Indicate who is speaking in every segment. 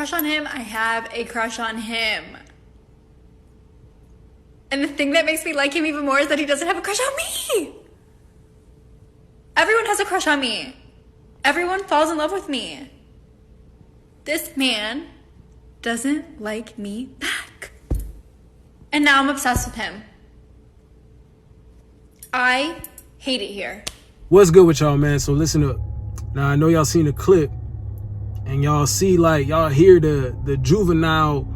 Speaker 1: crush on him, I have a crush on him. And the thing that makes me like him even more is that he doesn't have a crush on me. Everyone has a crush on me. Everyone falls in love with me. This man doesn't like me back. And now I'm obsessed with him. I hate it here.
Speaker 2: What's good with y'all, man? So listen up. Now, I know y'all seen the clip and y'all see, like, y'all hear the juvenile,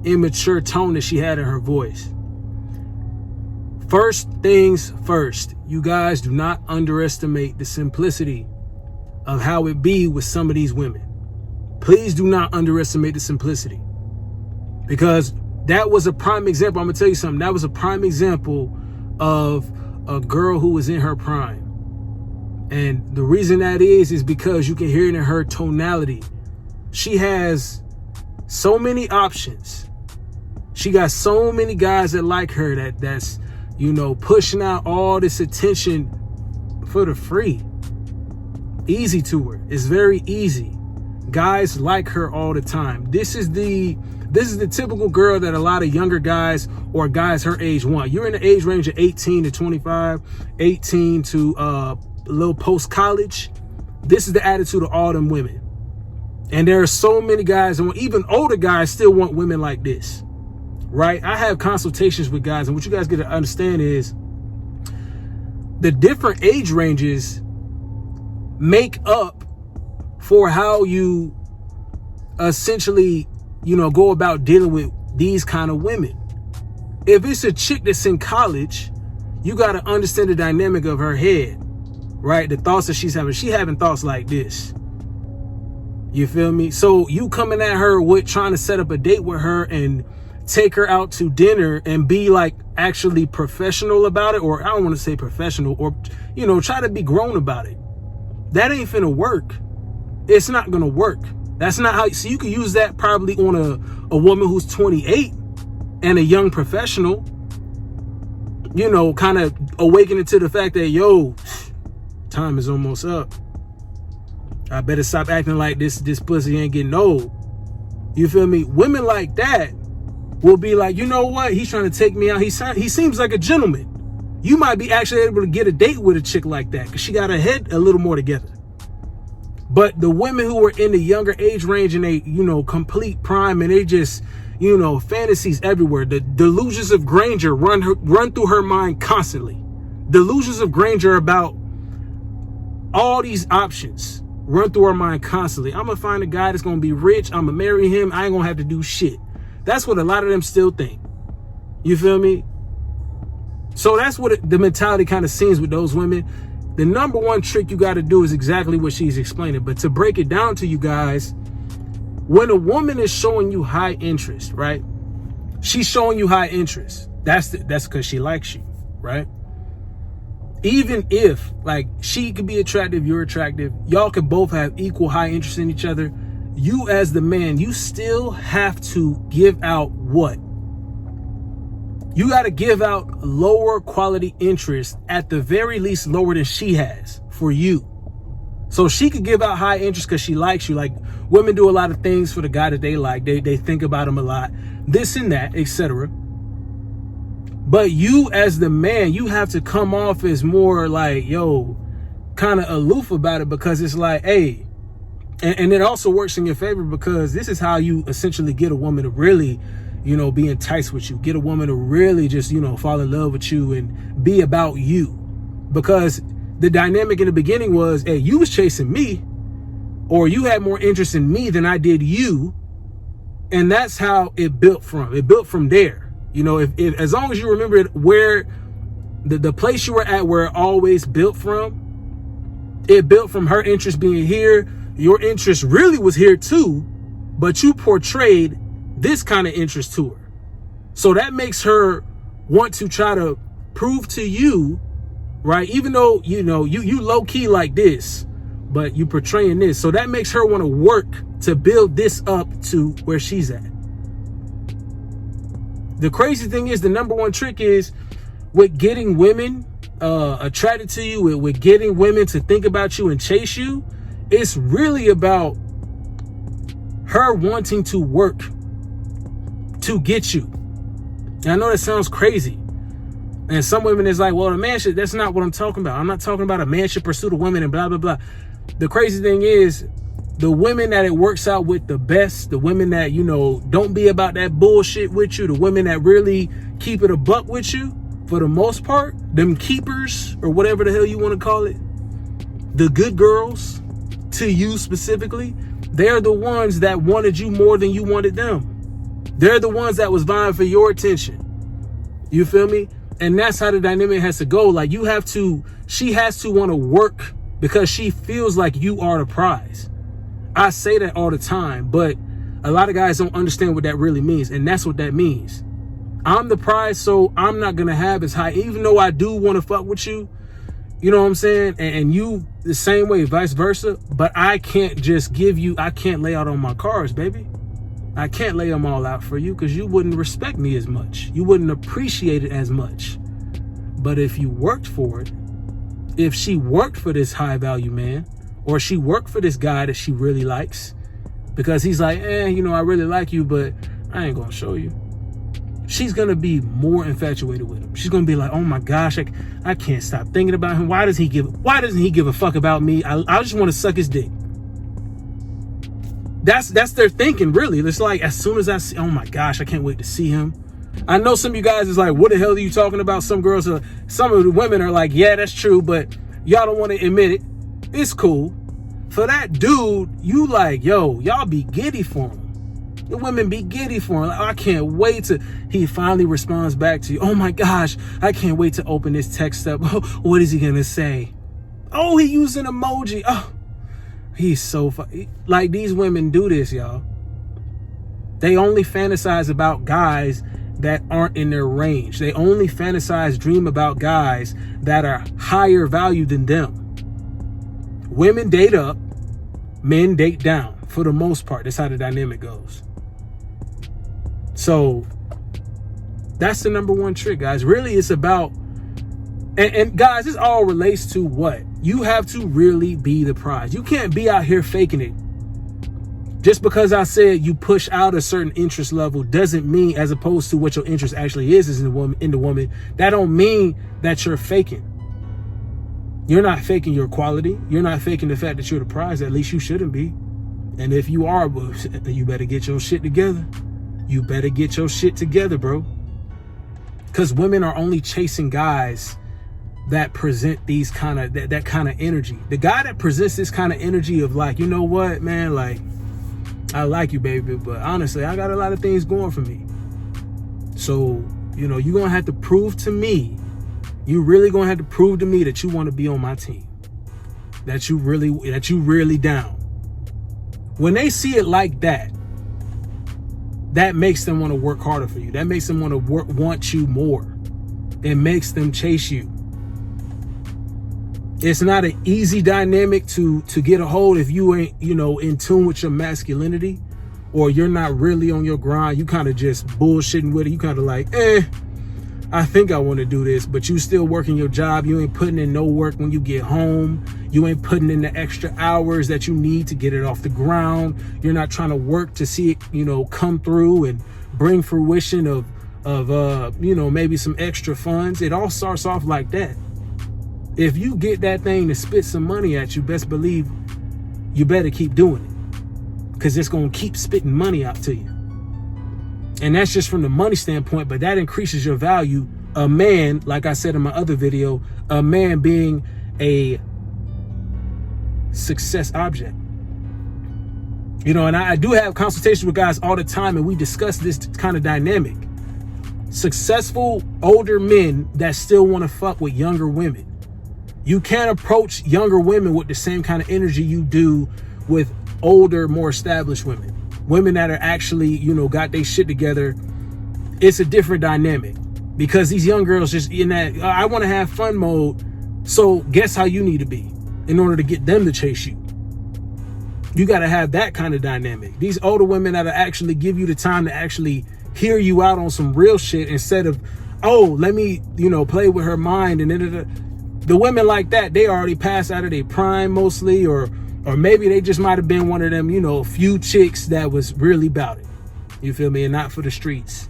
Speaker 2: immature tone that she had in her voice. First things first, you guys do not underestimate the simplicity of how it be with some of these women. Please do not underestimate the simplicity, because that was a prime example. I'm gonna tell you something. That was a prime example of a girl who was in her prime. And the reason that is because you can hear it in her tonality. She has so many options. She got so many guys that like her, that's, you know, pushing out all this attention for the free. Easy to her. It's very easy. Guys like her all the time. This is the typical girl that a lot of younger guys or guys her age want. You're in the age range of 18 to 25, 18 to a little post-college. This is the attitude of all them women. And there are so many guys, and even older guys still want women like this, right? I have consultations with guys, and what you guys get to understand is the different age ranges make up for how you essentially, you know, go about dealing with these kind of women. If it's a chick that's in college, you got to understand the dynamic of her head, right? The thoughts that she's having thoughts like this. You feel me? So you coming at her with trying to set up a date with her and take her out to dinner and be like actually professional about it, or I don't want to say professional, or, you know, try to be grown about it. That ain't finna work. It's not gonna work. That's not how. So you can use that probably on a woman who's 28 and a young professional, you know, kind of awakening to the fact that, yo, time is almost up. I better stop acting like this pussy ain't getting old. You feel me? Women like that will be like, you know what? He's trying to take me out. He seems like a gentleman. You might be actually able to get a date with a chick like that because she got her head a little more together. But the women who are in the younger age range and they, you know, complete prime, and they just, you know, fantasies everywhere. The delusions of grandeur run through her mind constantly. Delusions of grandeur about all these options run through her mind constantly. I'm gonna find a guy that's gonna be rich. I'm gonna marry him. I ain't gonna have to do shit. That's what a lot of them still think. You feel me? So that's what the mentality kind of seems with those women. The number one trick you got to do is exactly what she's explaining. But to break it down to you guys, when a woman is showing you high interest, right? She's showing you high interest. That's because she likes you, right? Even if, like, she could be attractive, you're attractive, y'all could both have equal high interest in each other. You as the man, you still have to give out what? You got to give out lower quality interest, at the very least lower than she has for you. So she could give out high interest because she likes you. Like, women do a lot of things for the guy that they like. They think about him a lot, this and that, etc. But you as the man, you have to come off as more like, yo, kind of aloof about it, because it's like, hey, and it also works in your favor, because this is how you essentially get a woman to really, you know, be enticed with you. Get a woman to really just, you know, fall in love with you and be about you. Because the dynamic in the beginning was, hey, you was chasing me, or you had more interest in me than I did you. And that's how it built from. It built from there. You know, if as long as you remember where the place you were at, where it always built from, it built from her interest being here. Your interest really was here too, but you portrayed this kind of interest to her. So that makes her want to try to prove to you, right? Even though, you know, you low key like this, but you portraying this. So that makes her want to work to build this up to where she's at. The crazy thing is, the number one trick is with getting women attracted to you, with getting women to think about you and chase you. It's really about her wanting to work to get you. And I know that sounds crazy. And some women is like, well, a man should, that's not what I'm talking about. I'm not talking about a man should pursue the women and blah, blah, blah. The crazy thing is, the women that it works out with the best, the women that, you know, don't be about that bullshit with you, the women that really keep it a buck with you, for the most part, them keepers, or whatever the hell you want to call it, the good girls, to you specifically, they're the ones that wanted you more than you wanted them. They're the ones that was vying for your attention. You feel me? And that's how the dynamic has to go. Like, she has to want to work because she feels like you are the prize. I say that all the time, but a lot of guys don't understand what that really means. And that's what that means. I'm the prize, so I'm not going to have as high, even though I do want to fuck with you. You know what I'm saying? And you the same way, vice versa. But I can't just I can't lay out on my cards, baby. I can't lay them all out for you because you wouldn't respect me as much. You wouldn't appreciate it as much. But if you worked for it, if she worked for this high value man, or she worked for this guy that she really likes, because he's like, you know, I really like you, but I ain't going to show you. She's going to be more infatuated with him. She's going to be like, oh my gosh, I can't stop thinking about him. Why doesn't he give a fuck about me? I just want to suck his dick. That's their thinking, really. It's like, as soon as I see, oh my gosh, I can't wait to see him. I know some of you guys is like, what the hell are you talking about? Some of the women are like, yeah, that's true, but y'all don't want to admit it. It's cool. For that dude, you like, yo, y'all be giddy for him. The women be giddy for him. Like, oh, I can't wait to, he finally responds back to you. Oh my gosh, I can't wait to open this text up. Oh, what is he going to say? Oh, he used an emoji. Oh, he's so funny. Like, these women do this, y'all. They only fantasize about guys that aren't in their range. They only dream about guys that are higher value than them. Women date up, men date down for the most part. That's how the dynamic goes. So that's the number one trick, guys. Really, it's about, and guys, this all relates to what? You have to really be the prize. You can't be out here faking it. Just because I said you push out a certain interest level doesn't mean, as opposed to what your interest actually is in the woman, that don't mean that you're faking. You're not faking your quality. You're not faking the fact that you're the prize. At least you shouldn't be. And if you are, you better get your shit together. You better get your shit together, bro. Because women are only chasing guys that present these kind of, that kind of energy. The guy that presents this kind of energy of like, you know what, man, like, I like you, baby, but honestly, I got a lot of things going for me. So, you know, you're going to have to prove to me, you really going to have to prove to me that you want to be on my team. That you really down. When they see it like that, that makes them want to work harder for you. That makes them want you more. It makes them chase you. It's not an easy dynamic to get a hold if you ain't, you know, in tune with your masculinity, or you're not really on your grind. You kind of just bullshitting with it. You kind of like, I think I want to do this, but you still working your job. You ain't putting in no work when you get home. You ain't putting in the extra hours that you need to get it off the ground. You're not trying to work to see it, you know, come through and bring fruition of you know, maybe some extra funds. It all starts off like that. If you get that thing to spit some money at you, best believe you better keep doing it, because it's going to keep spitting money out to you. And that's just from the money standpoint, but that increases your value. A man, like I said in my other video, a man being a success object. You know, and I do have consultations with guys all the time, and we discuss this kind of dynamic. Successful older men that still want to fuck with younger women. You can't approach younger women with the same kind of energy you do with older, more established women. Women that are actually, you know, got their shit together. It's a different dynamic, because these young girls just in that, I want to have fun mode. So guess how you need to be in order to get them to chase you. You got to have that kind of dynamic. These older women that actually give you the time to actually hear you out on some real shit, instead of, oh, let me, you know, play with her mind. And the women like that, they already passed out of their prime mostly, or Or maybe they just might have been one of them, you know, few chicks that was really about it. You feel me? And not for the streets.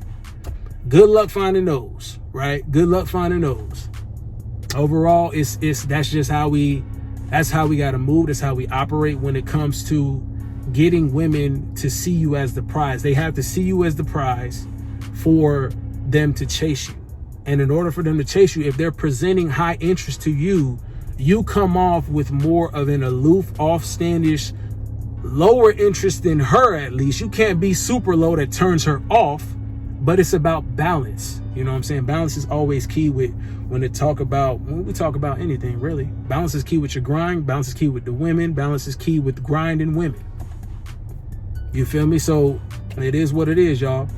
Speaker 2: Good luck finding those, right? Good luck finding those. Overall, that's just how we got to move. That's how we operate when it comes to getting women to see you as the prize. They have to see you as the prize for them to chase you. And in order for them to chase you, if they're presenting high interest to you, you come off with more of an aloof, offstandish, lower interest than her. At least you can't be super low that turns her off, but it's about balance. You know what I'm saying? Balance is always key when we talk about anything, really. Balance is key with your grind. Balance is key with the women. Balance is key with grinding women. You feel me? So it is what it is, y'all.